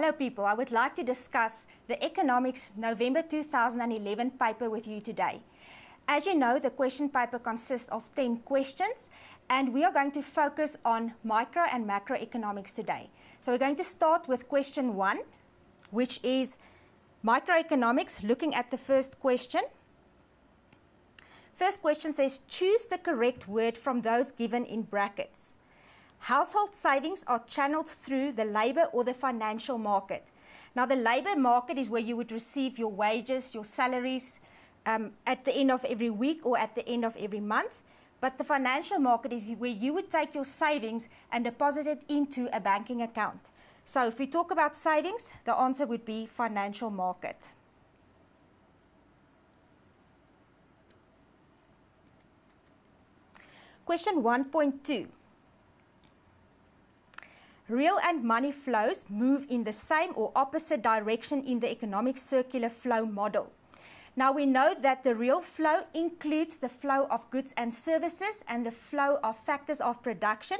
Hello people, I would like to discuss the Economics November 2011 paper with you today. As you know, the question paper consists of 10 questions and we are going to focus on micro and macroeconomics today. So we're going to start with question 1, which is microeconomics, looking at the first question. First question says, choose the correct word from those given in brackets. Household savings are channeled through the labor or the financial market. Now, the labor market is where you would receive your wages, your salaries at the end of every week or at the end of every month. But the financial market is where you would take your savings and deposit it into a banking account. So if we talk about savings, the answer would be financial market. Question 1.2. Real and money flows move in the same or opposite direction in the economic circular flow model. Now we know that the real flow includes the flow of goods and services and the flow of factors of production.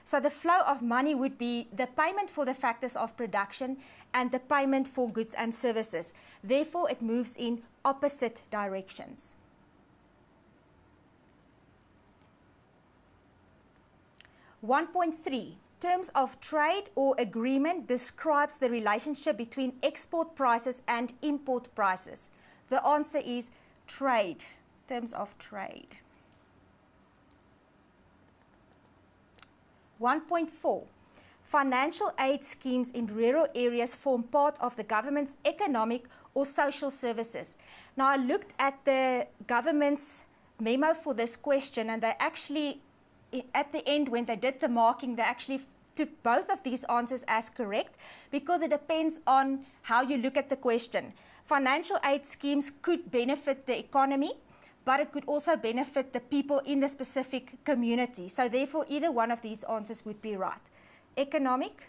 So the flow of money would be the payment for the factors of production and the payment for goods and services. Therefore, it moves in opposite directions. (1.3) Terms of trade or agreement describes the relationship between export prices and import prices. The answer is trade, terms of trade. 1.4. Financial aid schemes in rural areas form part of the government's economic or social services. Now, I looked at the government's memo for this question, and they actually, at the end, when they did the marking, they actually took both of these answers as correct because it depends on how you look at the question. Financial aid schemes could benefit the economy, but it could also benefit the people in the specific community. So therefore, either one of these answers would be right. Economic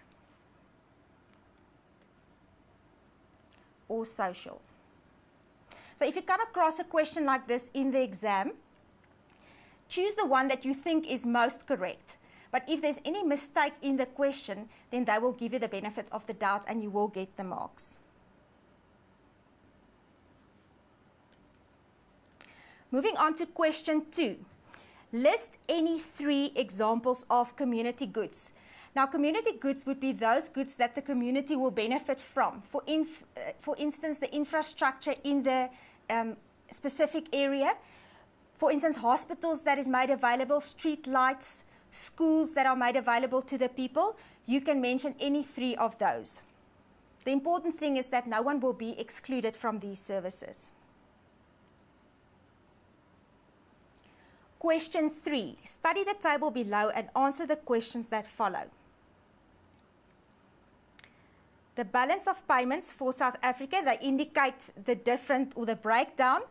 or social. So if you come across a question like this in the exam, choose the one that you think is most correct. But if there's any mistake in the question, then they will give you the benefit of the doubt and you will get the marks. Moving on to question 2. List any 3 examples of community goods. Now, community goods would be those goods that the community will benefit from. For instance, the infrastructure in the specific area. For instance, hospitals that is made available, street lights, schools that are made available to the people. You can mention any 3 of those. The important thing is that no one will be excluded from these services. Question 3. Study the table below and answer the questions that follow. The balance of payments for South Africa, they indicate the different or the breakdown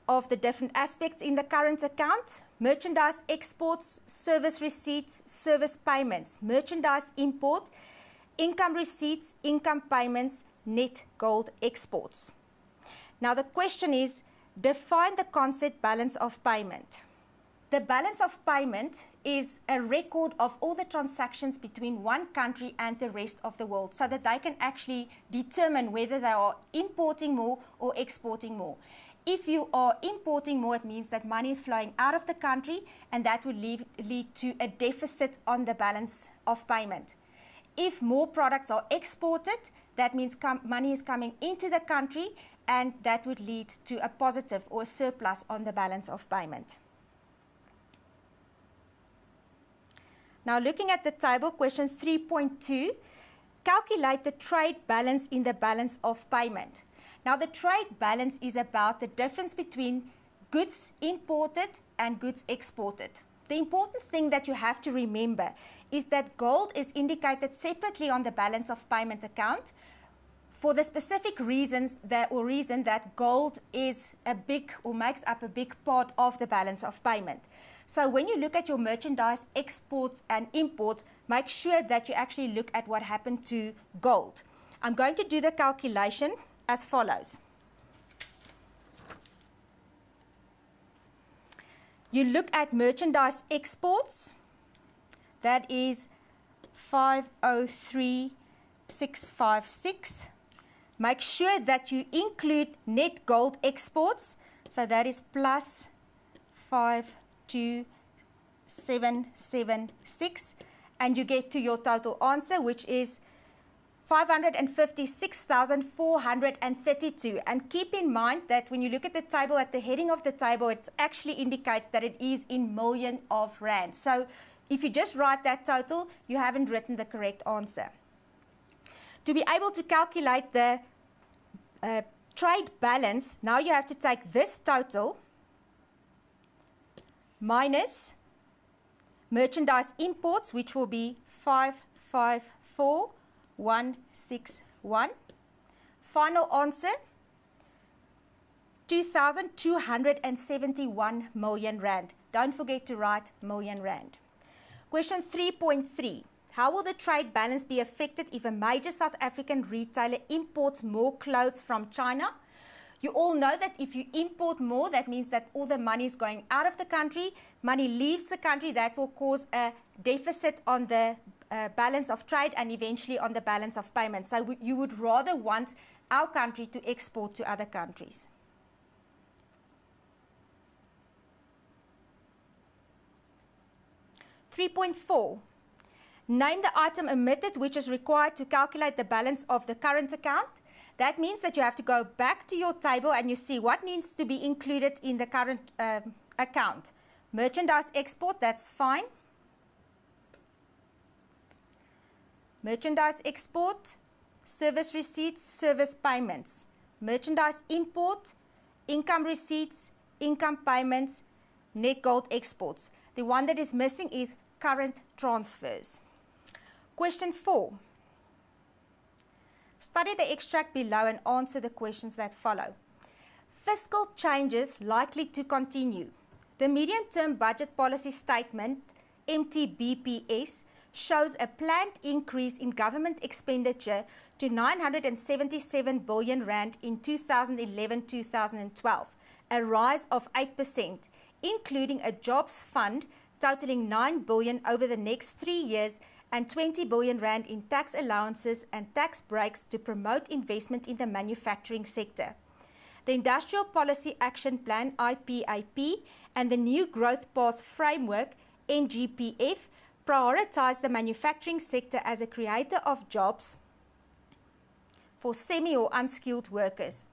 of the different aspects in the current account: merchandise exports, service receipts, service payments, merchandise import, income receipts, income payments, net gold exports. Now the question is, define the concept balance of payment. The balance of payment is a record of all the transactions between one country and the rest of the world so that they can actually determine whether they are importing more or exporting more. If you are importing more, it means that money is flowing out of the country and that would lead to a deficit on the balance of payment. If more products are exported, that means money is coming into the country and that would lead to a positive or a surplus on the balance of payment. Now looking at the table, question 3.2, calculate the trade balance in the balance of payment. Now, the trade balance is about the difference between goods imported and goods exported. The important thing that you have to remember is that gold is indicated separately on the balance of payment account for the specific reason that gold is a big or makes up a big part of the balance of payment. So when you look at your merchandise export and import, make sure that you actually look at what happened to gold. I'm going to do the calculation as follows. You look at merchandise exports, that is 503 656. Make sure that you include net gold exports. So that is plus 52776. And you get to your total answer, which is 556,432. And keep in mind that when you look at the table, at the heading of the table, it actually indicates that it is in million of rands. So if you just write that total, you haven't written the correct answer. To be able to calculate the trade balance, now you have to take this total minus merchandise imports, which will be 554,161. Final answer, 2,271 million rand. Don't forget to write million rand. Question 3.3. How will the trade balance be affected if a major South African retailer imports more clothes from China? You all know that if you import more, that means that all the money is going out of the country. Money leaves the country. That will cause a deficit on the balance of trade and eventually on the balance of payments. So you would rather want our country to export to other countries. .4. Name the item omitted which is required to calculate the balance of the current account. That means that you have to go back to your table and you see what needs to be included in the current account. Merchandise export, that's fine. Merchandise export, service receipts, service payments. Merchandise import, income receipts, income payments, net gold exports. The one that is missing is current transfers. Question 4. Study the extract below and answer the questions that follow. Fiscal changes likely to continue. The medium-term budget policy statement, MTBPS, shows a planned increase in government expenditure to 977 billion rand in 2011-2012, a rise of 8%, including a jobs fund totaling 9 billion over the next 3 years and 20 billion rand in tax allowances and tax breaks to promote investment in the manufacturing sector. The Industrial Policy Action Plan, IPAP, and the New Growth Path Framework, NGPF, prioritize the manufacturing sector as a creator of jobs for semi or unskilled workers.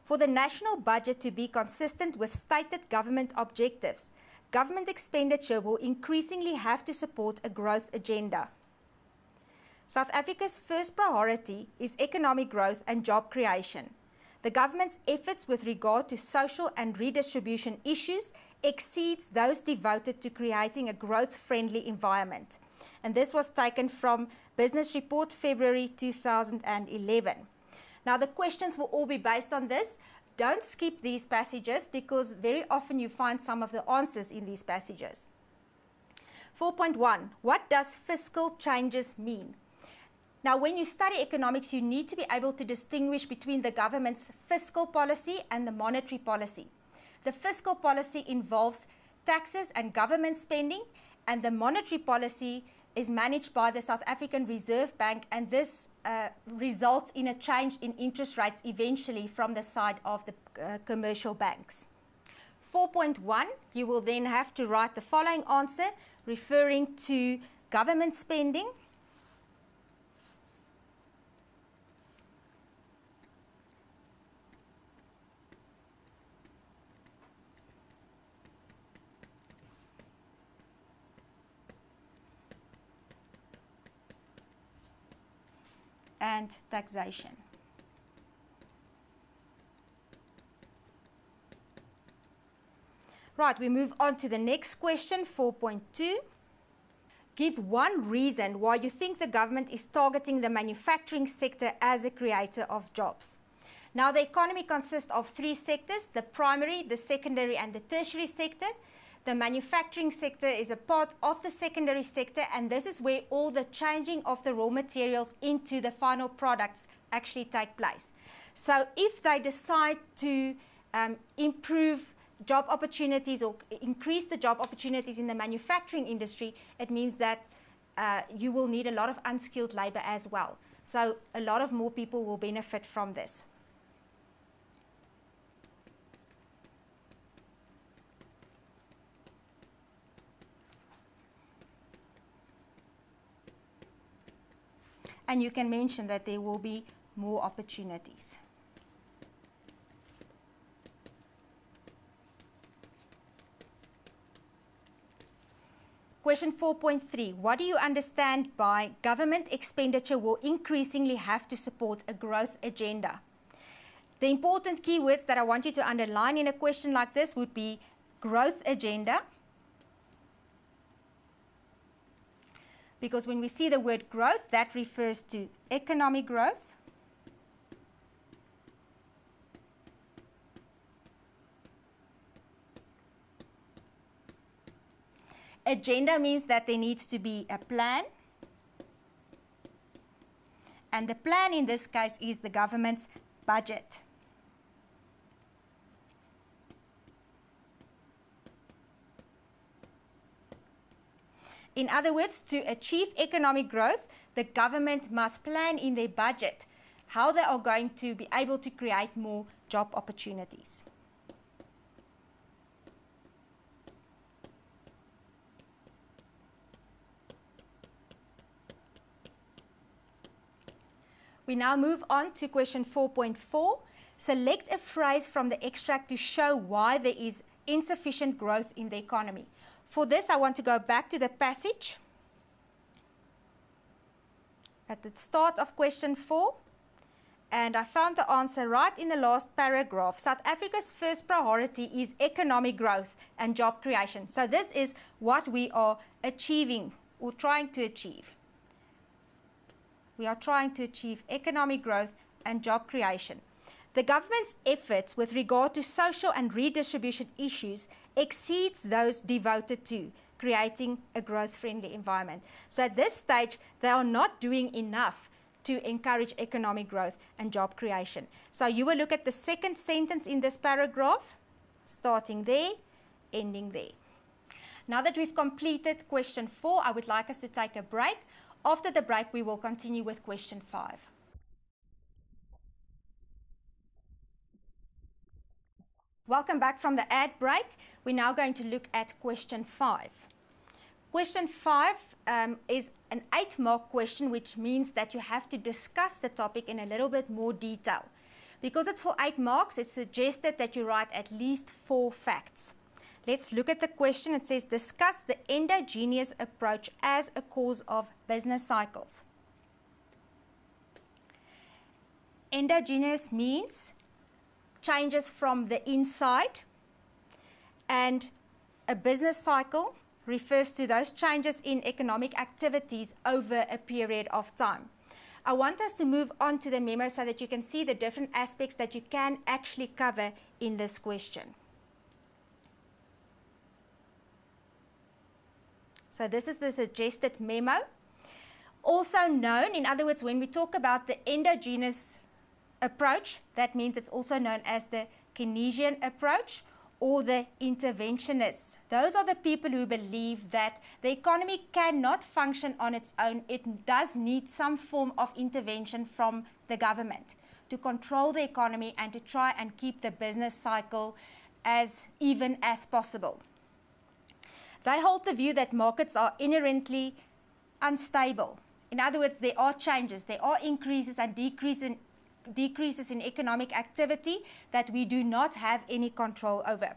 For the national budget to be consistent with stated government objectives, government expenditure will increasingly have to support a growth agenda. South Africa's first priority is economic growth and job creation. The government's efforts with regard to social and redistribution issues exceeds those devoted to creating a growth-friendly environment. And this was taken from Business Report, February 2011. Now, the questions will all be based on this. Don't skip these passages because very often you find some of the answers in these passages. 4.1. What does fiscal changes mean? Now, when you study economics, you need to be able to distinguish between the government's fiscal policy and the monetary policy. The fiscal policy involves taxes and government spending, and the monetary policy is managed by the South African Reserve Bank, and this results in a change in interest rates eventually from the side of the commercial banks. 4.1, you will then have to write the following answer referring to government spending. And taxation. Right, we move on to the next question, 4.2. Give one reason why you think the government is targeting the manufacturing sector as a creator of jobs. Now, the economy consists of 3 sectors, the primary, the secondary, and the tertiary sector. The manufacturing sector is a part of the secondary sector, and this is where all the changing of the raw materials into the final products actually take place. So if they decide to improve job opportunities or increase the job opportunities in the manufacturing industry, it means that you will need a lot of unskilled labor as well. So a lot of more people will benefit from this. And you can mention that there will be more opportunities. Question 4.3. What do you understand by government expenditure will increasingly have to support a growth agenda? The important keywords that I want you to underline in a question like this would be growth agenda. Because when we see the word growth, that refers to economic growth. Agenda means that there needs to be a plan. And the plan in this case is the government's budget. In other words, to achieve economic growth, the government must plan in their budget how they are going to be able to create more job opportunities. We now move on to question 4.4. Select a phrase from the extract to show why there is insufficient growth in the economy. For this, I want to go back to the passage at the start of question 4. And I found the answer right in the last paragraph. South Africa's first priority is economic growth and job creation. So this is what we are achieving or trying to achieve. We are trying to achieve economic growth and job creation. The government's efforts with regard to social and redistribution issues exceeds those devoted to creating a growth-friendly environment. So at this stage, they are not doing enough to encourage economic growth and job creation. So you will look at the second sentence in this paragraph, starting there, ending there. Now that we've completed question 4, I would like us to take a break. After the break, we will continue with question 5. Welcome back from the ad break. We're now going to look at question 5. Question 5 is an 8-mark question, which means that you have to discuss the topic in a little bit more detail. Because it's for 8 marks, it's suggested that you write at least 4 facts. Let's look at the question. It says, discuss the endogenous approach as a cause of business cycles. Endogenous means changes from the inside, and a business cycle refers to those changes in economic activities over a period of time. I want us to move on to the memo so that you can see the different aspects that you can actually cover in this question. So this is the suggested memo. Also known, in other words, when we talk about the endogenous approach, that means it's also known as the Keynesian approach or the interventionists. Those are the people who believe that the economy cannot function on its own. It does need some form of intervention from the government to control the economy and to try and keep the business cycle as even as possible. They hold the view that markets are inherently unstable. In other words, there are changes, there are increases and decreases in economic activity that we do not have any control over.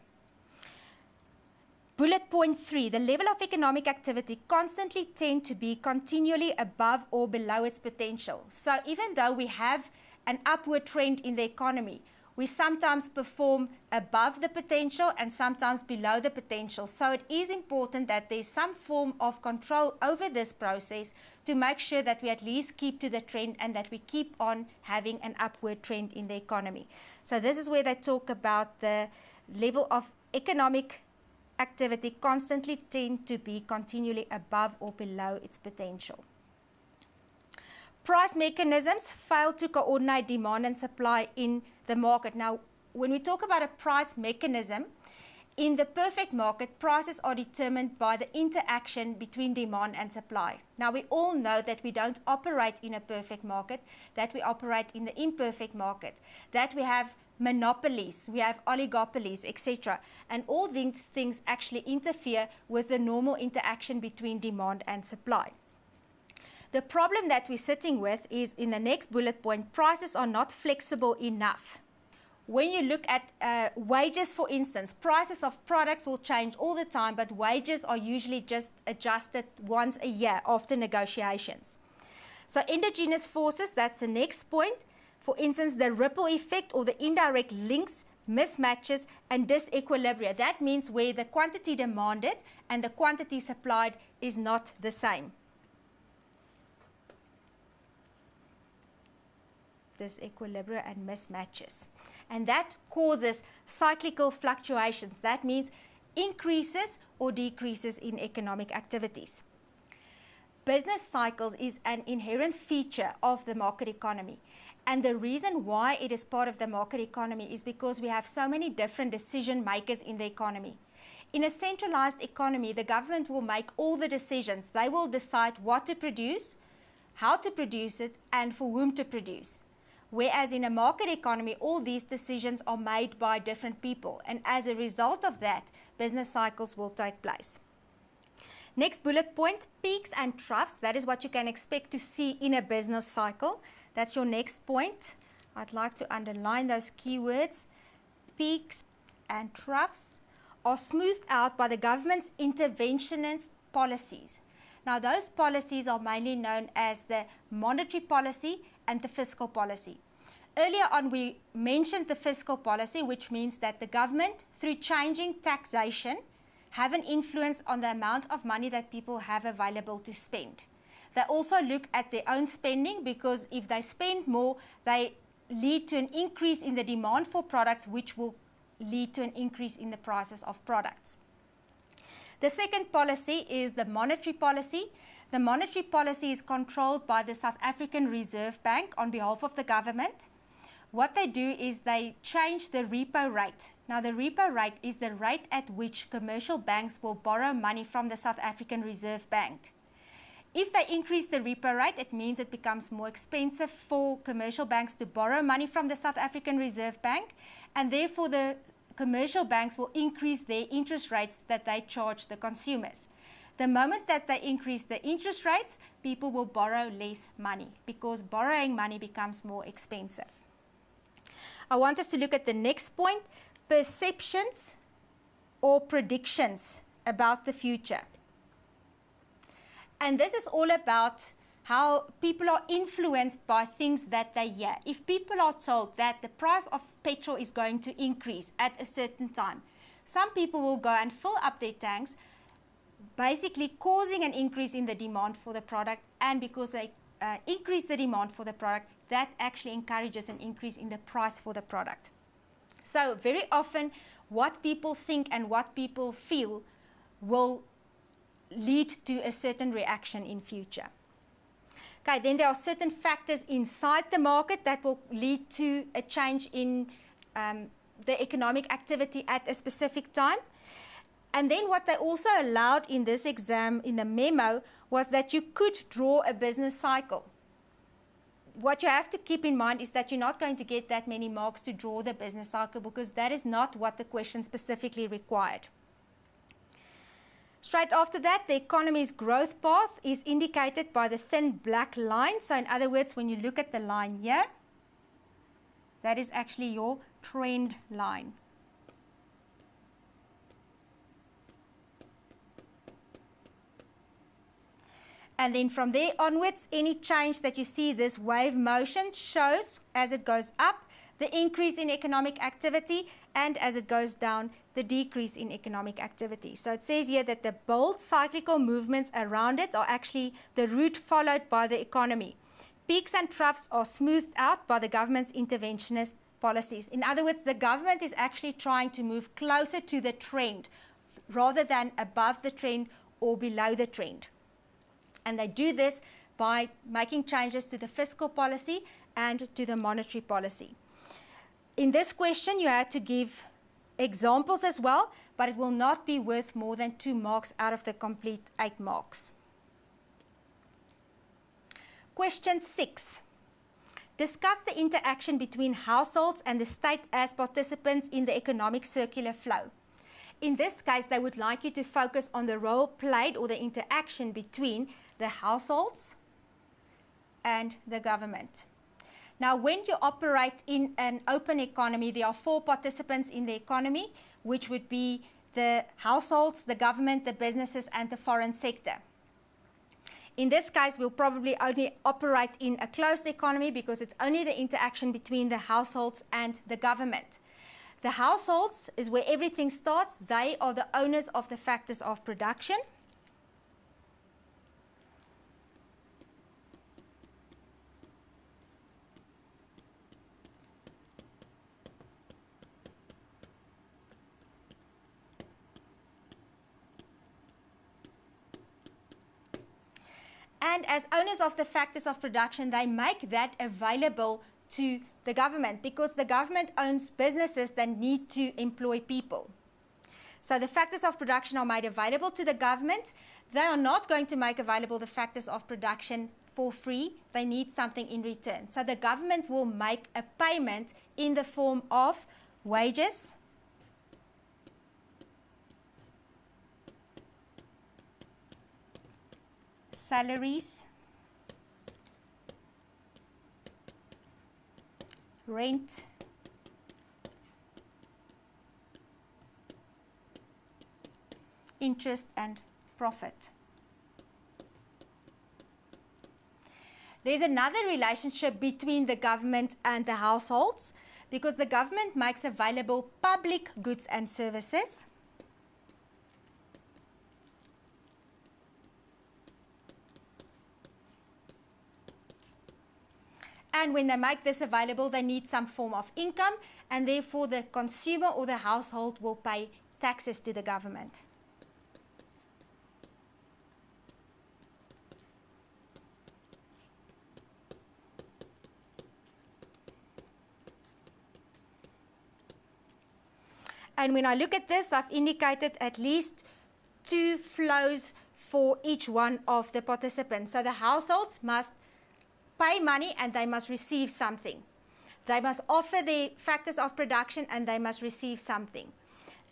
Bullet point 3, the level of economic activity constantly tends to be continually above or below its potential. So even though we have an upward trend in the economy, we sometimes perform above the potential and sometimes below the potential. So it is important that there's some form of control over this process to make sure that we at least keep to the trend and that we keep on having an upward trend in the economy. So this is where they talk about the level of economic activity constantly tend to be continually above or below its potential. Price mechanisms fail to coordinate demand and supply in the market. Now, when we talk about a price mechanism, In the perfect market, prices are determined by the interaction between demand and supply. Now, we all know that we don't operate in a perfect market, that we operate in the imperfect market, that we have monopolies, we have oligopolies, etc. And all these things actually interfere with the normal interaction between demand and supply. The problem that we're sitting with is in the next bullet point, prices are not flexible enough. When you look at wages, for instance, prices of products will change all the time, but wages are usually just adjusted once a year after negotiations. So endogenous forces, that's the next point. For instance, the ripple effect or the indirect links, mismatches, and disequilibria. That means where the quantity demanded and the quantity supplied is not the same. Disequilibria and mismatches. And that causes cyclical fluctuations. That means increases or decreases in economic activities. Business cycles is an inherent feature of the market economy. And the reason why it is part of the market economy is because we have so many different decision makers in the economy. In a centralized economy, the government will make all the decisions. They will decide what to produce, how to produce it, and for whom to produce. Whereas in a market economy, all these decisions are made by different people. And as a result of that, business cycles will take place. Next bullet point, peaks and troughs. That is what you can expect to see in a business cycle. That's your next point. I'd like to underline those keywords. Peaks and troughs are smoothed out by the government's interventionist policies. Now, those policies are mainly known as the monetary policy and the fiscal policy. Earlier on, we mentioned the fiscal policy, which means that the government, through changing taxation, have an influence on the amount of money that people have available to spend. They also look at their own spending, because if they spend more, they lead to an increase in the demand for products, which will lead to an increase in the prices of products. The second policy is the monetary policy. The monetary policy is controlled by the South African Reserve Bank on behalf of the government. What they do is they change the repo rate. Now, the repo rate is the rate at which commercial banks will borrow money from the South African Reserve Bank. If they increase the repo rate, it means it becomes more expensive for commercial banks to borrow money from the South African Reserve Bank, and therefore the commercial banks will increase their interest rates that they charge the consumers. The moment that they increase the interest rates, people will borrow less money because borrowing money becomes more expensive. I want us to look at the next point, perceptions or predictions about the future. And this is all about how people are influenced by things that they hear. If people are told that the price of petrol is going to increase at a certain time, some people will go and fill up their tanks, basically causing an increase in the demand for the product, and because they increase the demand for the product, that actually encourages an increase in the price for the product. So very often what people think and what people feel will lead to a certain reaction in future. Okay, then there are certain factors inside the market that will lead to a change in the economic activity at a specific time. And then what they also allowed in this exam, in the memo, was that you could draw a business cycle. What you have to keep in mind is that you're not going to get that many marks to draw the business cycle, because that is not what the question specifically required. Straight after that, the economy's growth path is indicated by the thin black line. So in other words, when you look at the line here, that is actually your trend line. And then from there onwards, any change that you see, this wave motion shows as it goes up, the increase in economic activity, and as it goes down, the decrease in economic activity. So it says here that the bold cyclical movements around it are actually the route followed by the economy. Peaks and troughs are smoothed out by the government's interventionist policies. In other words, the government is actually trying to move closer to the trend rather than above the trend or below the trend. And they do this by making changes to the fiscal policy and to the monetary policy. In this question, you had to give examples as well, but it will not be worth more than 2 marks out of the complete 8 marks. Question 6. Discuss the interaction between households and the state as participants in the economic circular flow. In this case, they would like you to focus on the role played or the interaction between the households and the government. Now, when you operate in an open economy, there are 4 participants in the economy, which would be the households, the government, the businesses, and the foreign sector. In this case, we'll probably only operate in a closed economy because it's only the interaction between the households and the government. The households is where everything starts. They are the owners of the factors of production. And as owners of the factors of production, they make that available to the government because the government owns businesses that need to employ people. So the factors of production are made available to the government. They are not going to make available the factors of production for free. They need something in return. So the government will make a payment in the form of wages, salaries, rent, interest, and profit. There's another relationship between the government and the households because the government makes available public goods and services. And when they make this available, they need some form of income, and therefore the consumer or the household will pay taxes to the government. And when I look at this, I've indicated at least 2 flows for each one of the participants. So the households must pay money and they must receive something. They must offer the factors of production and they must receive something.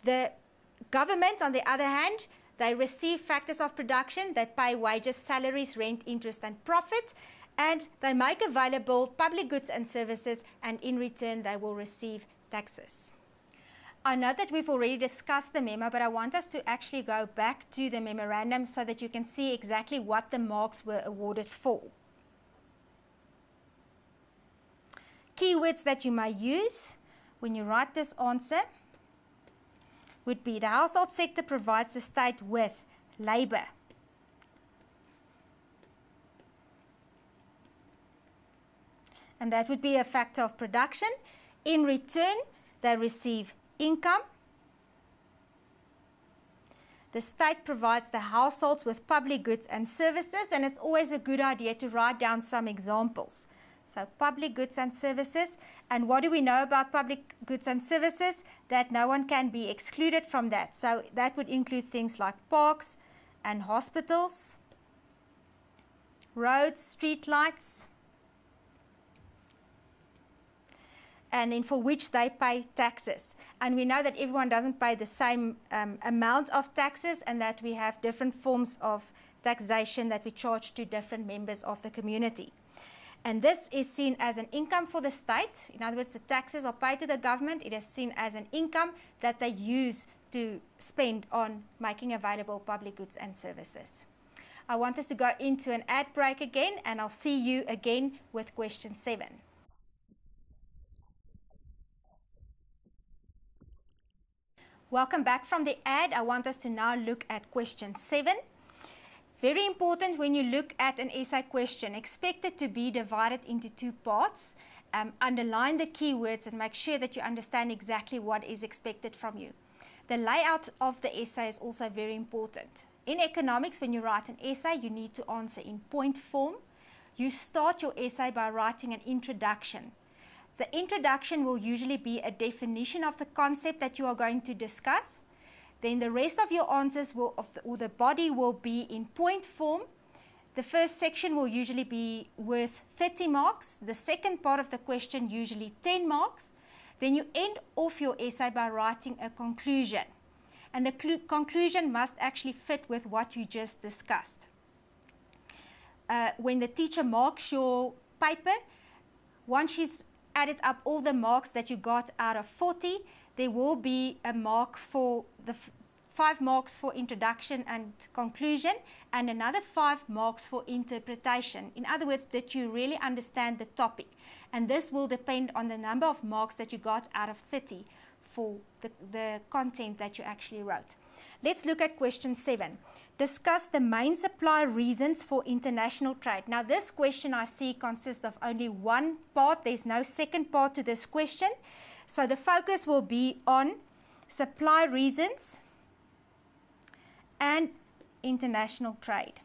The government, on the other hand, they receive factors of production, they pay wages, salaries, rent, interest, and profit, and they make available public goods and services, and in return they will receive taxes. I know that we've already discussed the memo, but I want us to actually go back to the memorandum so that you can see exactly what the marks were awarded for. Keywords that you may use when you write this answer would be the household sector provides the state with labor, and that would be a factor of production. In return, they receive income. The state provides the households with public goods and services, and it's always a good idea to write down some examples. So public goods and services. And what do we know about public goods and services? That no one can be excluded from that. So that would include things like parks and hospitals, roads, street lights, and then for which they pay taxes. And we know that everyone doesn't pay the same amount of taxes, and that we have different forms of taxation that we charge to different members of the community. And this is seen as an income for the state. In other words, the taxes are paid to the government. It is seen as an income that they use to spend on making available public goods and services. I want us to go into an ad break again, and I'll see you again with question 7. Welcome back from the ad. I want us to now look at question 7. Very important when you look at an essay question, expect it to be divided into 2 parts. Underline the keywords and make sure that you understand exactly what is expected from you. The layout of the essay is also very important. In economics, when you write an essay, you need to answer in point form. You start your essay by writing an introduction. The introduction will usually be a definition of the concept that you are going to discuss. Then the rest of your answers or the body will be in point form. The first section will usually be worth 30 marks. The second part of the question usually 10 marks. Then you end off your essay by writing a conclusion. And the conclusion must actually fit with what you just discussed. When the teacher marks your paper, once she's added up all the marks that you got out of 40, there will be a mark for the 5 marks for introduction and conclusion, and another 5 marks for interpretation. In other words, did you really understand the topic? And this will depend on the number of marks that you got out of 30 for the content that you actually wrote. Let's look at question 7. Discuss the main supply reasons for international trade. Now this question I see consists of only one part. There's no second part to this question. So the focus will be on supply reasons and international trade.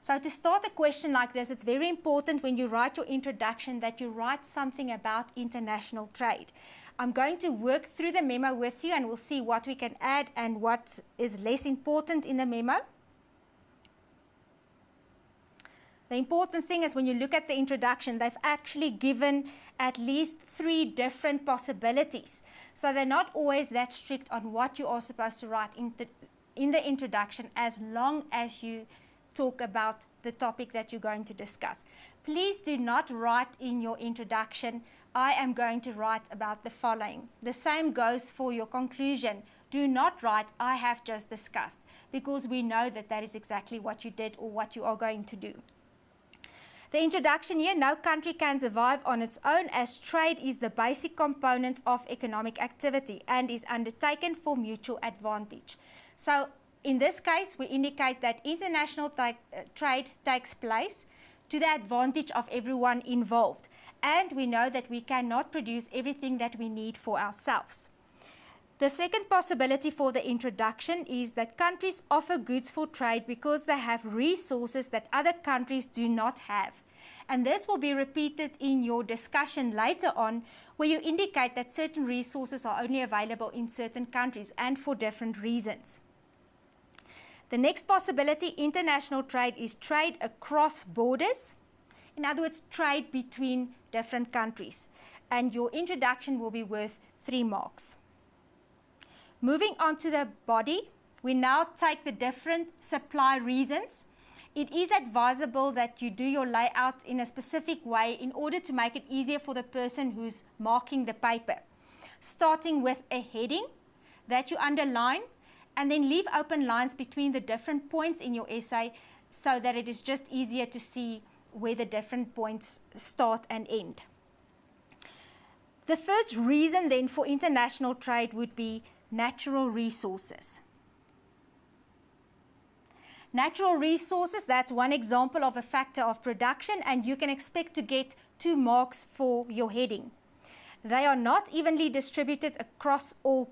So to start a question like this, it's very important when you write your introduction that you write something about international trade. I'm going to work through the memo with you and we'll see what we can add and what is less important in the memo. The important thing is when you look at the introduction, they've actually given at least 3 different possibilities. So they're not always that strict on what you are supposed to write in the introduction, as long as you talk about the topic that you're going to discuss. Please do not write in your introduction, I am going to write about the following. The same goes for your conclusion. Do not write, I have just discussed, because we know that that is exactly what you did or what you are going to do. The introduction here, no country can survive on its own, as trade is the basic component of economic activity and is undertaken for mutual advantage. So in this case, we indicate that international trade takes place to the advantage of everyone involved. And we know that we cannot produce everything that we need for ourselves. The second possibility for the introduction is that countries offer goods for trade because they have resources that other countries do not have. And this will be repeated in your discussion later on, where you indicate that certain resources are only available in certain countries and for different reasons. The next possibility, international trade, is trade across borders. In other words, trade between different countries. And your introduction will be worth 3 marks. Moving on to the body, we now take the different supply reasons. It is advisable that you do your layout in a specific way in order to make it easier for the person who's marking the paper. Starting with a heading that you underline, and then leave open lines between the different points in your essay so that it is just easier to see where the different points start and end. The first reason then for international trade would be natural resources. Natural resources, that's one example of a factor of production, and you can expect to get 2 marks for your heading. They are not evenly distributed across all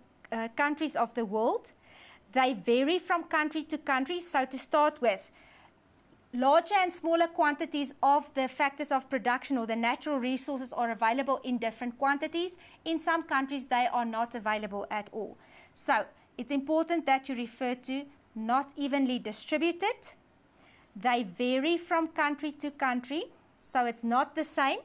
countries of the world. They vary from country to country. So to start with, larger and smaller quantities of the factors of production or the natural resources are available in different quantities. In some countries, they are not available at all. So it's important that you refer to not evenly distributed. They vary from country to country, so it's not the same.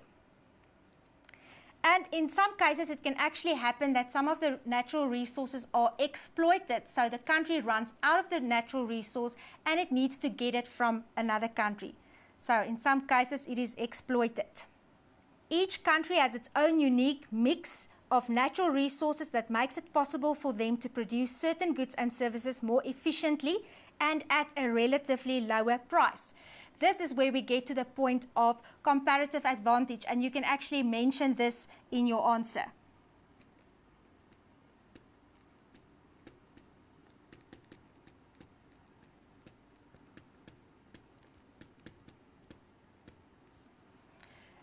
And in some cases, it can actually happen that some of the natural resources are exploited. So the country runs out of the natural resource and it needs to get it from another country. So in some cases, it is exploited. Each country has its own unique mix of natural resources that makes it possible for them to produce certain goods and services more efficiently and at a relatively lower price. This is where we get to the point of comparative advantage, and you can actually mention this in your answer.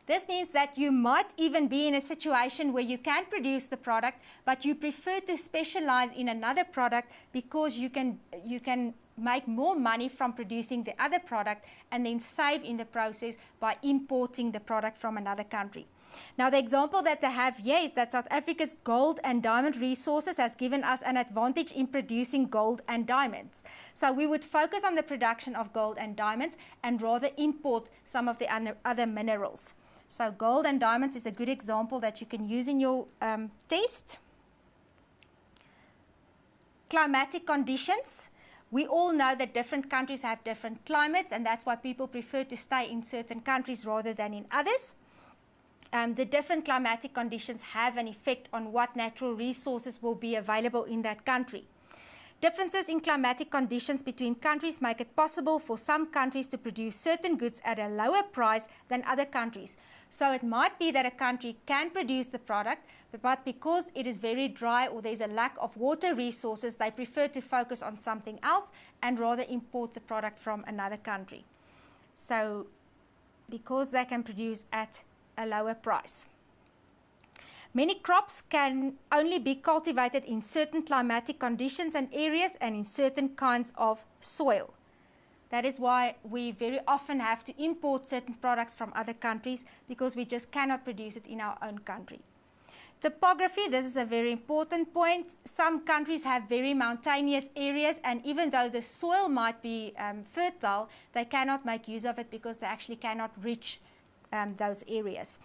This means that you might even be in a situation where you can produce the product, but you prefer to specialize in another product because you can make more money from producing the other product and then save in the process by importing the product from another country. Now, the example that they have here is that South Africa's gold and diamond resources has given us an advantage in producing gold and diamonds. So we would focus on the production of gold and diamonds and rather import some of the other minerals. So gold and diamonds is a good example that you can use in your test. Climatic conditions. We all know that different countries have different climates, and that's why people prefer to stay in certain countries rather than in others. The different climatic conditions have an effect on what natural resources will be available in that country. Differences in climatic conditions between countries make it possible for some countries to produce certain goods at a lower price than other countries. So it might be that a country can produce the product, but because it is very dry or there's a lack of water resources, they prefer to focus on something else and rather import the product from another country. So because they can produce at a lower price. Many crops can only be cultivated in certain climatic conditions and areas and in certain kinds of soil. That is why we very often have to import certain products from other countries because we just cannot produce it in our own country. Topography, this is a very important point. Some countries have very mountainous areas, and even though the soil might be fertile, they cannot make use of it because they actually cannot reach those areas.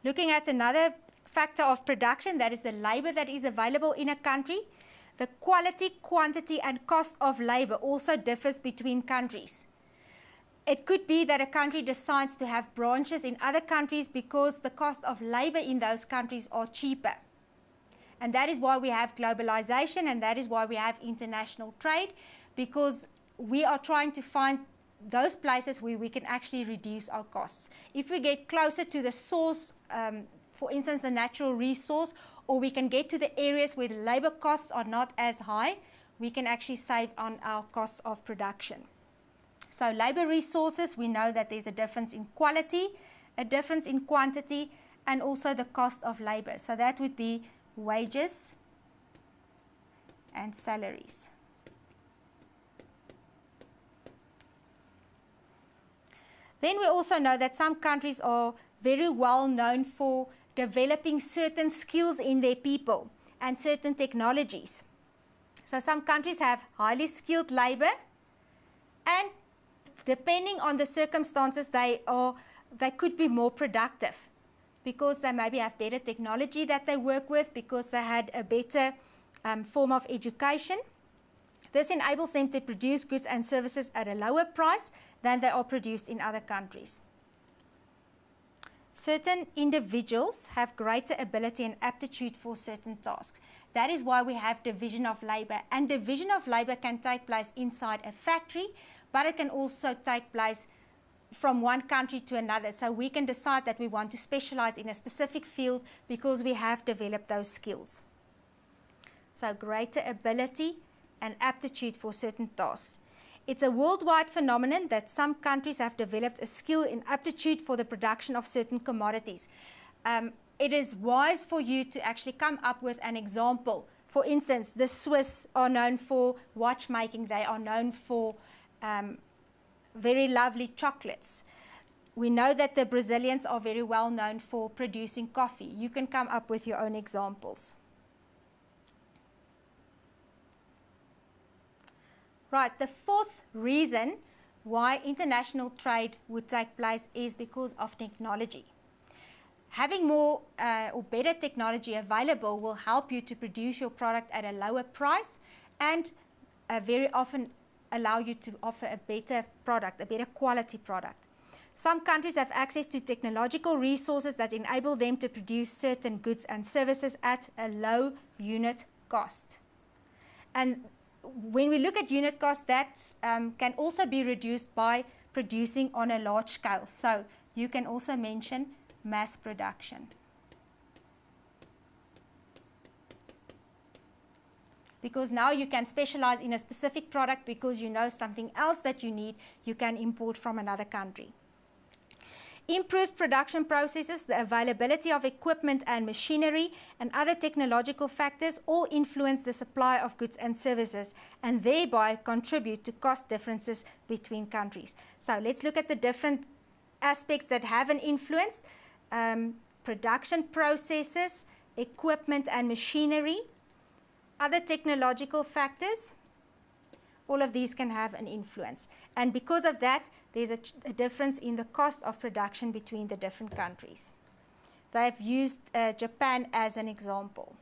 Looking at another factor of production, that is the labor that is available in a country. The quality, quantity, and cost of labor also differs between countries. It could be that a country decides to have branches in other countries because the cost of labor in those countries are cheaper. And that is why we have globalization, and that is why we have international trade, because we are trying to find those places where we can actually reduce our costs. If we get closer to the source, for instance, the natural resource, or we can get to the areas where the labor costs are not as high, we can actually save on our costs of production. So labor resources, we know that there's a difference in quality, a difference in quantity, and also the cost of labor. So that would be wages and salaries. Then we also know that some countries are very well known for developing certain skills in their people and certain technologies. So some countries have highly skilled labor, and depending on the circumstances, they could be more productive because they maybe have better technology that they work with, because they had a better form of education. This enables them to produce goods and services at a lower price than they are produced in other countries. Certain individuals have greater ability and aptitude for certain tasks. That is why we have division of labor. And division of labor can take place inside a factory, but it can also take place from one country to another. So we can decide that we want to specialize in a specific field because we have developed those skills. So greater ability and aptitude for certain tasks. It's a worldwide phenomenon that some countries have developed a skill and aptitude for the production of certain commodities. It is wise for you to actually come up with an example. For instance, the Swiss are known for watchmaking. They are known for very lovely chocolates. We know that the Brazilians are very well known for producing coffee. You can come up with your own examples. Right, the fourth reason why international trade would take place is because of technology. Having more or better technology available will help you to produce your product at a lower price and very often allow you to offer a better product, a better quality product. Some countries have access to technological resources that enable them to produce certain goods and services at a low unit cost. And when we look at unit cost, that can also be reduced by producing on a large scale. So you can also mention mass production. Because now you can specialize in a specific product because you know something else that you need, you can import from another country. Improved production processes, the availability of equipment and machinery, and other technological factors all influence the supply of goods and services and thereby contribute to cost differences between countries. So let's look at the different aspects that have an influence: production processes, equipment and machinery, other technological factors. All of these can have an influence. And because of that, there's a difference in the cost of production between the different countries. They've used Japan as an example.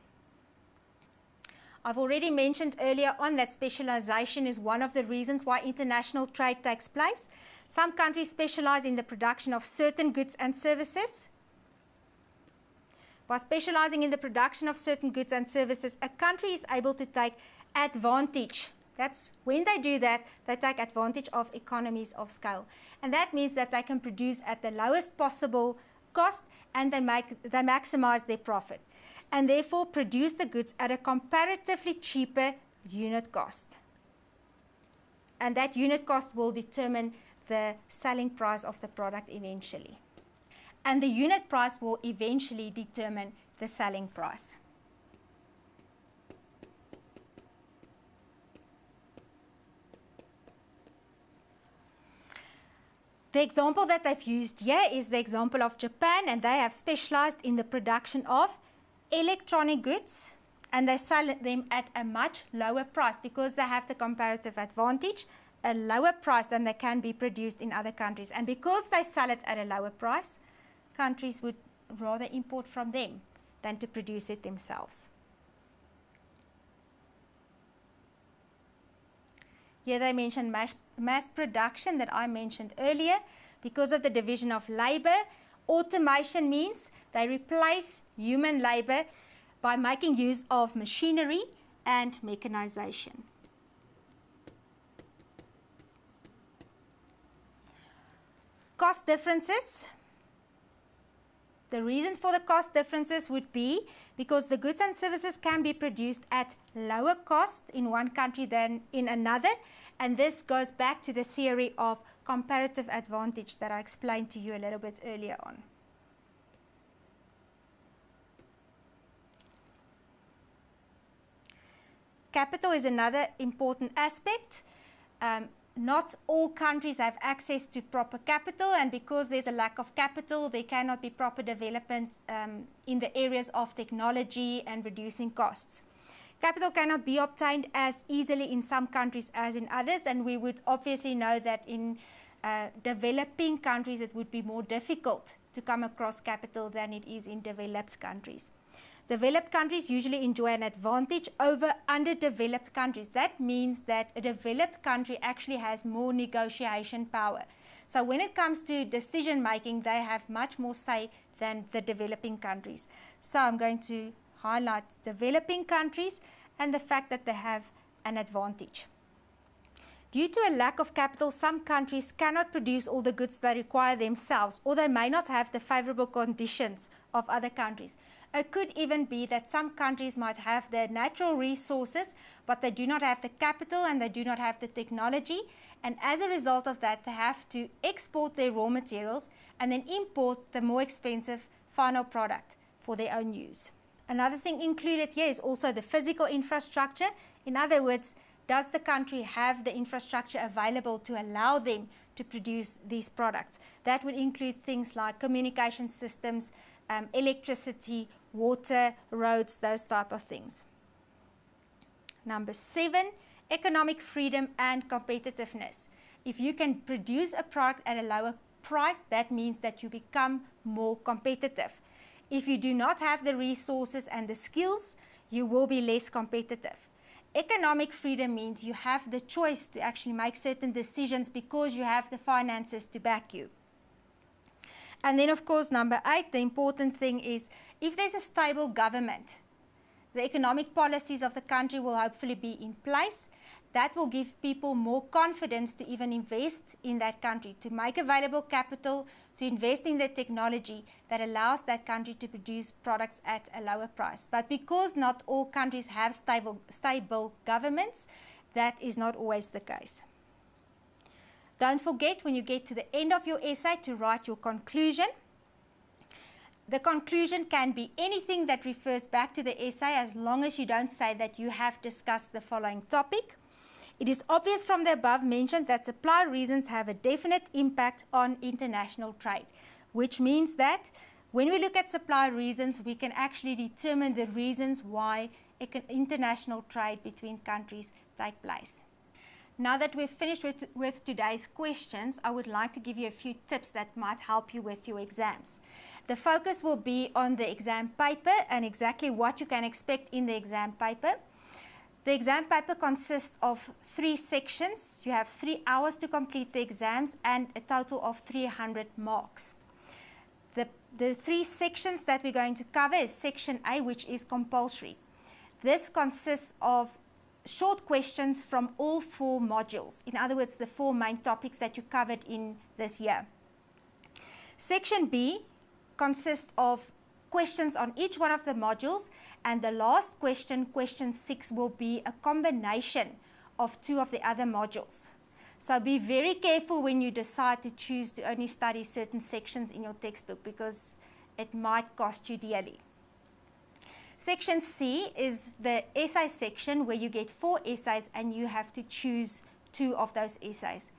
I've already mentioned earlier on that specialization is one of the reasons why international trade takes place. Some countries specialize in the production of certain goods and services. By specializing in the production of certain goods and services, a country is able to take advantage. That's when they do that, they take advantage of economies of scale. And that means that they can produce at the lowest possible cost, and they maximize their profit, and therefore produce the goods at a comparatively cheaper unit cost. And that unit cost will determine the selling price of the product eventually. And the unit price will eventually determine the selling price. The example that they've used here is the example of Japan, and they have specialized in the production of electronic goods, and they sell them at a much lower price because they have the comparative advantage, a lower price than they can be produced in other countries. And because they sell it at a lower price, countries would rather import from them than to produce it themselves. Here they mention mass production that I mentioned earlier. Because of the division of labor, automation means they replace human labor by making use of machinery and mechanization. Cost differences. The reason for the cost differences would be because the goods and services can be produced at lower cost in one country than in another, and this goes back to the theory of comparative advantage that I explained to you a little bit earlier on. Capital is another important aspect. Not all countries have access to proper capital, and because there's a lack of capital, there cannot be proper development in the areas of technology and reducing costs. Capital cannot be obtained as easily in some countries as in others, and we would obviously know that in developing countries it would be more difficult to come across capital than it is in developed countries. Developed countries usually enjoy an advantage over underdeveloped countries. That means that a developed country actually has more negotiation power. So when it comes to decision making, they have much more say than the developing countries. So I'm going to highlight developing countries and the fact that they have an advantage. Due to a lack of capital, some countries cannot produce all the goods they require themselves, or they may not have the favorable conditions of other countries. It could even be that some countries might have the natural resources, but they do not have the capital and they do not have the technology. And as a result of that, they have to export their raw materials and then import the more expensive final product for their own use. Another thing included here is also the physical infrastructure. In other words, does the country have the infrastructure available to allow them to produce these products? That would include things like communication systems, electricity, water, roads, those type of things. Number 7, economic freedom and competitiveness. If you can produce a product at a lower price, that means that you become more competitive. If you do not have the resources and the skills, you will be less competitive. Economic freedom means you have the choice to actually make certain decisions because you have the finances to back you. And then, of course, number 8, the important thing is if there's a stable government, the economic policies of the country will hopefully be in place. That will give people more confidence to even invest in that country, to make available capital, to invest in the technology that allows that country to produce products at a lower price. But because not all countries have stable governments, that is not always the case. Don't forget when you get to the end of your essay to write your conclusion. The conclusion can be anything that refers back to the essay as long as you don't say that you have discussed the following topic. It is obvious from the above mentioned that supply reasons have a definite impact on international trade, which means that when we look at supply reasons, we can actually determine the reasons why international trade between countries take place. Now that we've finished with today's questions, I would like to give you a few tips that might help you with your exams. The focus will be on the exam paper and exactly what you can expect in the exam paper. The exam paper consists of 3 sections. You have 3 hours to complete the exams and a total of 300 marks. The 3 sections that we're going to cover is Section A, which is compulsory. This consists of short questions from all 4 modules. In other words, the 4 main topics that you covered in this year. Section B consists of questions on each one of the modules, and the last question, question 6, will be a combination of 2 of the other modules. So be very careful when you decide to choose to only study certain sections in your textbook, because it might cost you dearly. Section C is the essay section, where you get 4 essays and you have to choose 2 of those essays.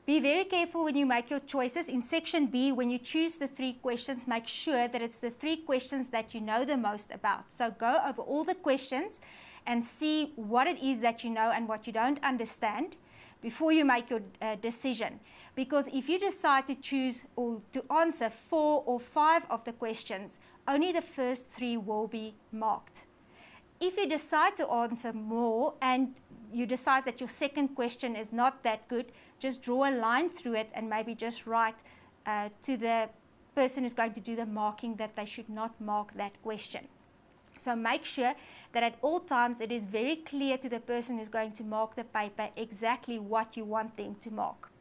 Be very careful when you make your choices. In Section B, when you choose the 3 questions, make sure that it's the 3 questions that you know the most about. So go over all the questions and see what it is that you know and what you don't understand before you make your decision. Because if you decide to choose or to answer 4 or 5 of the questions, only the first 3 will be marked. If you decide to answer more and you decide that your second question is not that good, just draw a line through it and maybe just write to the person who's going to do the marking that they should not mark that question. So make sure that at all times it is very clear to the person who's going to mark the paper exactly what you want them to mark.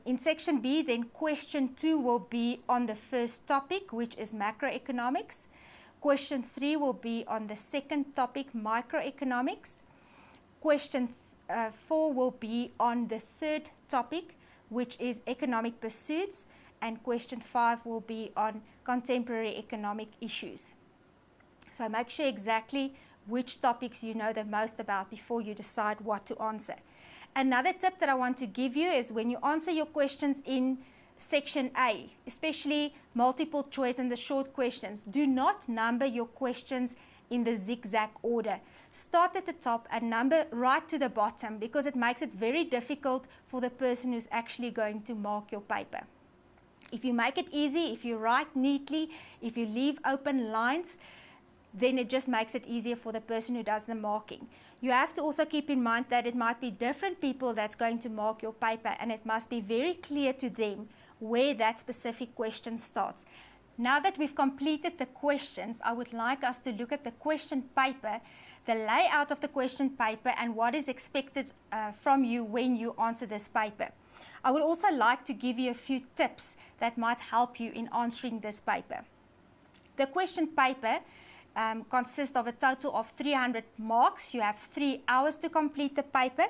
In Section B, then question 2 will be on the first topic, which is macroeconomics. Question 3 will be on the second topic, microeconomics. Question 4 will be on the third topic, which is economic pursuits. And question 5 will be on contemporary economic issues. So make sure exactly which topics you know the most about before you decide what to answer. Another tip that I want to give you is when you answer your questions in Section A, especially multiple choice and the short questions, do not number your questions in the zigzag order. Start at the top and number right to the bottom, because it makes it very difficult for the person who's actually going to mark your paper. If you make it easy, if you write neatly, if you leave open lines, then it just makes it easier for the person who does the marking. You have to also keep in mind that it might be different people that's going to mark your paper, and it must be very clear to them where that specific question starts. Now that we've completed the questions, I would like us to look at the question paper, the layout of the question paper, and what is expected from you when you answer this paper. I would also like to give you a few tips that might help you in answering this paper. The question paper consists of a total of 300 marks. You have 3 hours to complete the paper,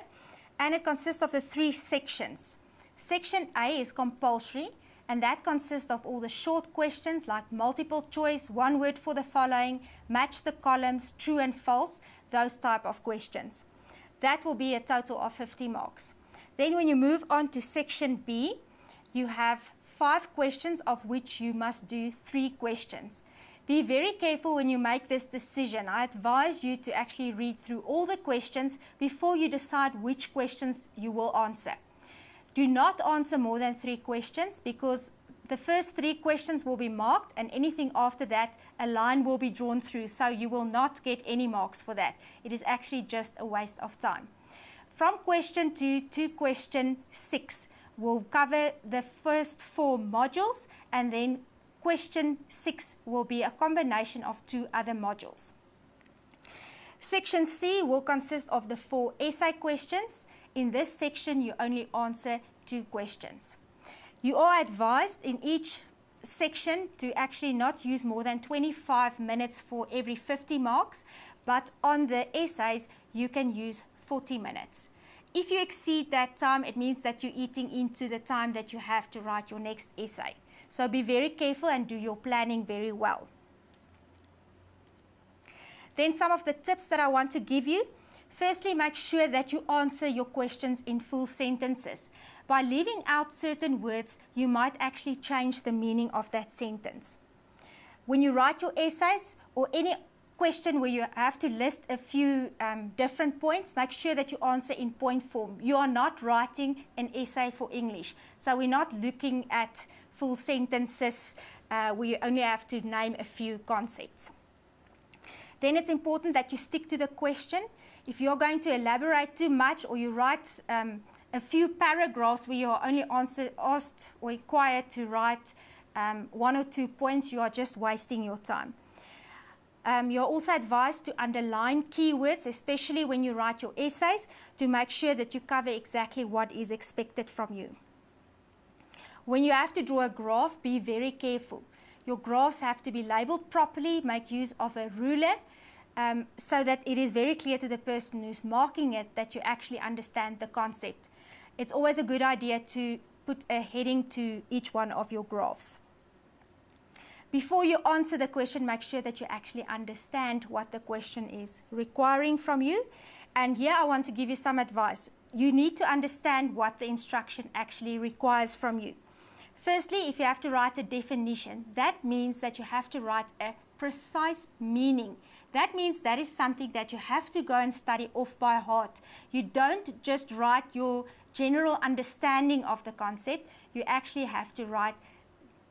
and it consists of the 3 sections. Section A is compulsory, and that consists of all the short questions like multiple choice, one word for the following, match the columns, true and false, those type of questions. That will be a total of 50 marks. Then when you move on to Section B, you have 5 questions, of which you must do 3 questions. Be very careful when you make this decision. I advise you to actually read through all the questions before you decide which questions you will answer. Do not answer more than 3 questions, because the first 3 questions will be marked, and anything after that, a line will be drawn through, so you will not get any marks for that. It is actually just a waste of time. From question 2 to question 6, we'll cover the first 4 modules, and then question 6 will be a combination of 2 other modules. Section C will consist of the 4 essay questions. In this section, you only answer 2 questions. You are advised in each section to actually not use more than 25 minutes for every 50 marks, but on the essays, you can use 40 minutes. If you exceed that time, it means that you're eating into the time that you have to write your next essay. So be very careful and do your planning very well. Then some of the tips that I want to give you. Firstly, make sure that you answer your questions in full sentences. By leaving out certain words, you might actually change the meaning of that sentence. When you write your essays or any question where you have to list a few different points, make sure that you answer in point form. You are not writing an essay for English, so we're not looking at full sentences where you only have to name a few concepts. Then it's important that you stick to the question. If you're going to elaborate too much or you write a few paragraphs where you're only asked or required to write 1 or 2 points, you are just wasting your time. You're also advised to underline keywords, especially when you write your essays, to make sure that you cover exactly what is expected from you. When you have to draw a graph, be very careful. Your graphs have to be labeled properly, make use of a ruler, so that it is very clear to the person who's marking it that you actually understand the concept. It's always a good idea to put a heading to each one of your graphs. Before you answer the question, make sure that you actually understand what the question is requiring from you. And here I want to give you some advice. You need to understand what the instruction actually requires from you. Firstly, if you have to write a definition, that means that you have to write a precise meaning. That means that is something that you have to go and study off by heart. You don't just write your general understanding of the concept. You actually have to write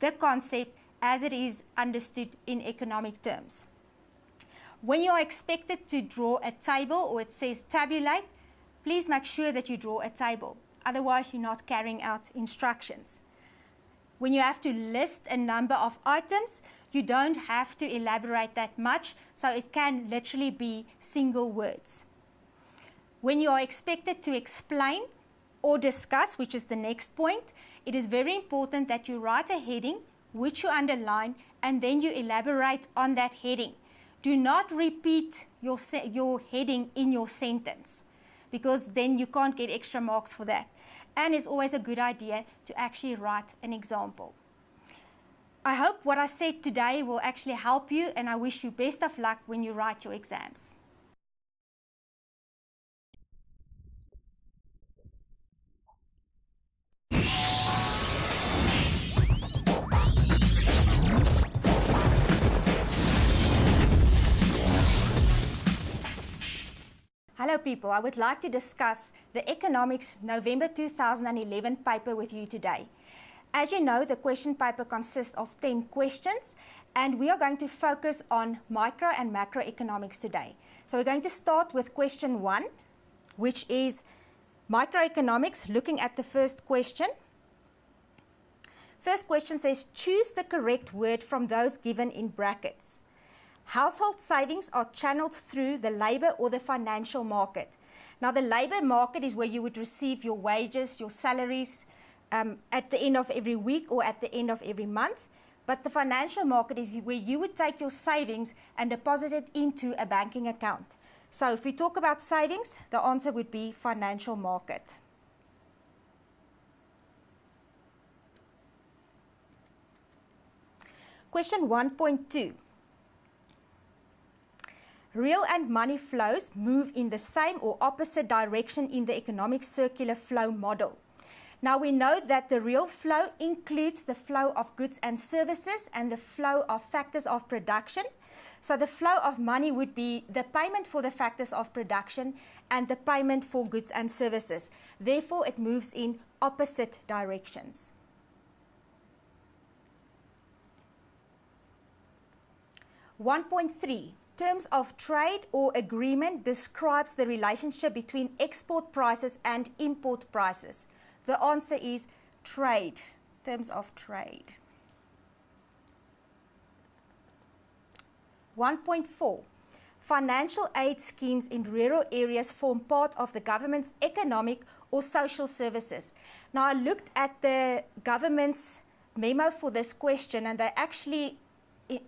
the concept as it is understood in economic terms. When you are expected to draw a table or it says tabulate, please make sure that you draw a table. Otherwise, you're not carrying out instructions. When you have to list a number of items, you don't have to elaborate that much, so it can literally be single words. When you are expected to explain or discuss, which is the next point, it is very important that you write a heading which you underline, and then you elaborate on that heading. Do not repeat your heading in your sentence, because then you can't get extra marks for that. And it's always a good idea to actually write an example. I hope what I said today will actually help you, and I wish you best of luck when you write your exams. Hello people, I would like to discuss the Economics November 2011 paper with you today. As you know, the question paper consists of 10 questions, and we are going to focus on micro and macroeconomics today. So we're going to start with question 1, which is microeconomics, looking at the first question. First question says, choose the correct word from those given in brackets. Household savings are channeled through the labor or the financial market. Now, the labor market is where you would receive your wages, your salaries at the end of every week or at the end of every month. But the financial market is where you would take your savings and deposit it into a banking account. So if we talk about savings, the answer would be financial market. Question 1.2. Real and money flows move in the same or opposite direction in the economic circular flow model. Now we know that the real flow includes the flow of goods and services and the flow of factors of production. So the flow of money would be the payment for the factors of production and the payment for goods and services. Therefore, it moves in opposite directions. (1.3) Terms of trade or agreement describes the relationship between export prices and import prices. The answer is trade, terms of trade. 1.4. Financial aid schemes in rural areas form part of the government's economic or social services. Now, I looked at the government's memo for this question, and they actually,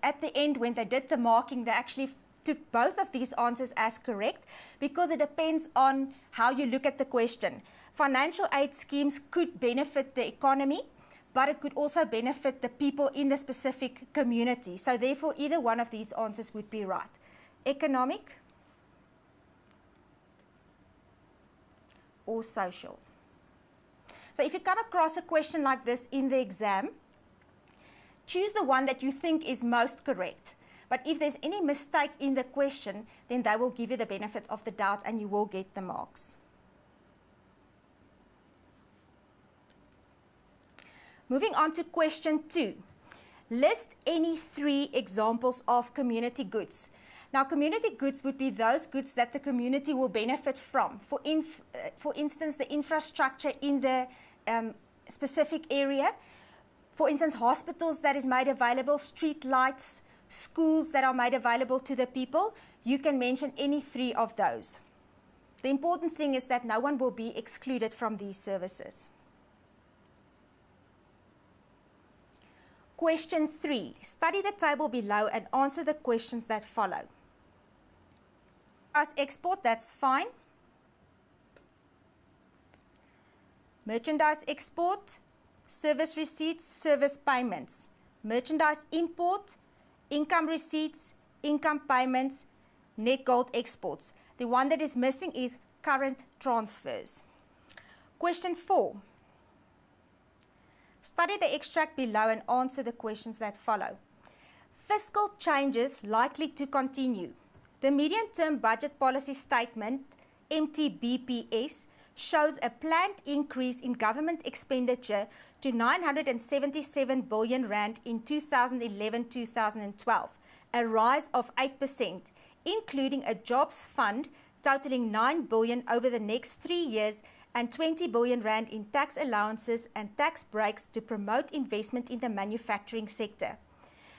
at the end, when they did the marking, they actually took both of these answers as correct, because it depends on how you look at the question. Financial aid schemes could benefit the economy, but it could also benefit the people in the specific community. So therefore, either one of these answers would be right. Economic. or social. So if you come across a question like this in the exam, choose the one that you think is most correct. But if there's any mistake in the question, then they will give you the benefit of the doubt and you will get the marks. Moving on to question 2. List any 3 examples of community goods. Now, community goods would be those goods that the community will benefit from. For instance, the infrastructure in the specific area. For instance, hospitals that is made available, street lights, schools that are made available to the people. You can mention any 3 of those. The important thing is that no one will be excluded from these services. Question 3. Study the table below and answer the questions that follow. As export, that's fine. Merchandise export, service receipts, service payments. Merchandise import, income receipts, income payments, net gold exports. The one that is missing is current transfers. Question 4. Study the extract below and answer the questions that follow. Fiscal changes likely to continue. The medium-term budget policy statement, MTBPS, shows a planned increase in government expenditure to 977 billion rand in 2011-2012, a rise of 8%, including a jobs fund totaling 9 billion over the next 3 years and 20 billion rand in tax allowances and tax breaks to promote investment in the manufacturing sector.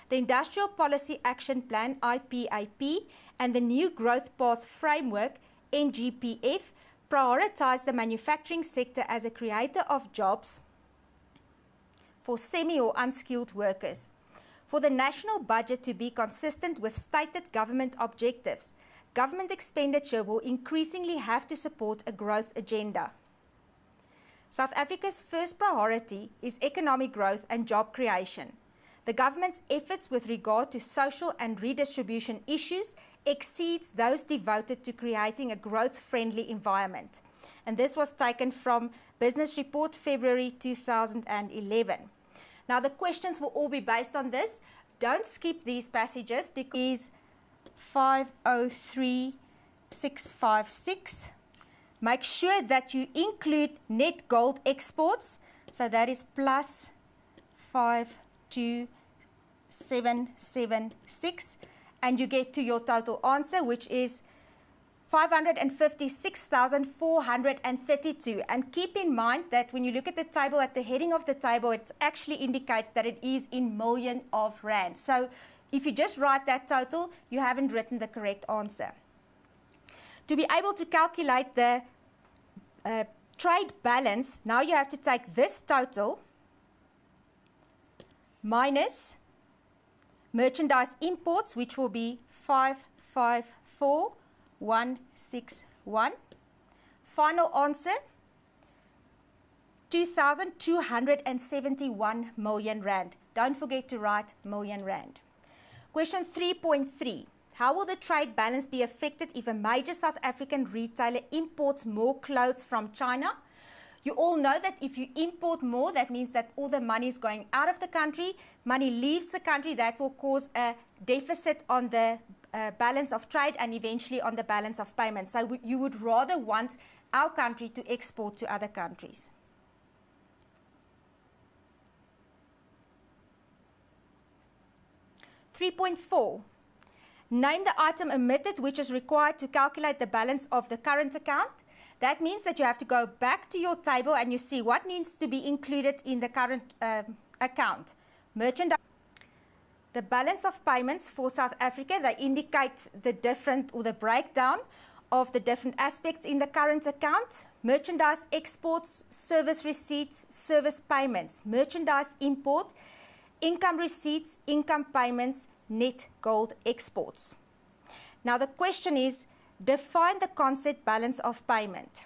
The Industrial Policy Action Plan, IPAP, and the New Growth Path Framework, NGPF, prioritize the manufacturing sector as a creator of jobs for semi or unskilled workers. For the national budget to be consistent with stated government objectives, government expenditure will increasingly have to support a growth agenda. South Africa's first priority is economic growth and job creation. The government's efforts with regard to social and redistribution issues exceeds those devoted to creating a growth-friendly environment. And this was taken from Business Report, February 2011. Now, the questions will all be based on this. Don't skip these passages because 503656. Make sure that you include net gold exports. So that is plus 52776. And you get to your total answer, which is 556,432. And keep in mind that when you look at the table, at the heading of the table, it actually indicates that it is in million of rands. So if you just write that total, you haven't written the correct answer. To be able to calculate the trade balance, now you have to take this total minus merchandise imports, which will be 554,161. Final answer, 2,271 million rand. Don't forget to write million rand. Question 3.3. How will the trade balance be affected if a major South African retailer imports more clothes from China? You all know that if you import more, that means that all the money is going out of the country. Money leaves the country. That will cause a deficit on the balance of trade and eventually on the balance of payments. So you would rather want our country to export to other countries. .4. Name the item omitted which is required to calculate the balance of the current account. That means that you have to go back to your table and you see what needs to be included in the current account. Merchandise. The balance of payments for South Africa, they indicate the different or the breakdown of the different aspects in the current account. Merchandise exports, service receipts, service payments, merchandise import, income receipts, income payments, net gold exports. Now the question is, define the concept balance of payment.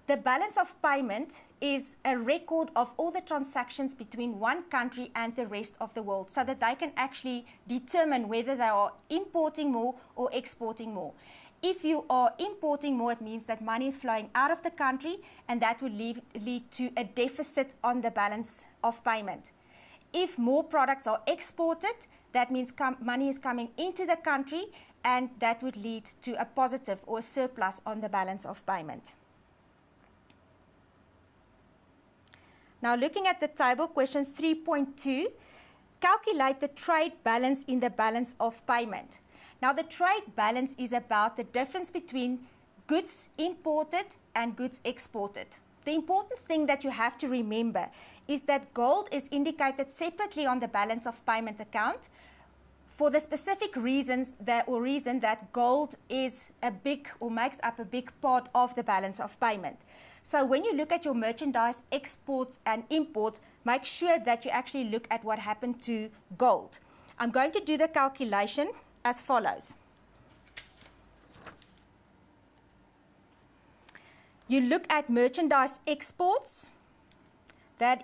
The balance of payment is a record of all the transactions between one country and the rest of the world so that they can actually determine whether they are importing more or exporting more. If you are importing more, it means that money is flowing out of the country, and that would lead to a deficit on the balance of payment. If more products are exported, that means money is coming into the country, and that would lead to a positive or a surplus on the balance of payment. Now looking at the table, question 3.2, calculate the trade balance in the balance of payment. Now the trade balance is about the difference between goods imported and goods exported. The important thing that you have to remember is that gold is indicated separately on the balance of payment account for the specific reason that gold is a big or makes up a big part of the balance of payment. So when you look at your merchandise export and import, make sure that you actually look at what happened to gold. I'm going to do the calculation as follows. You look at merchandise exports, that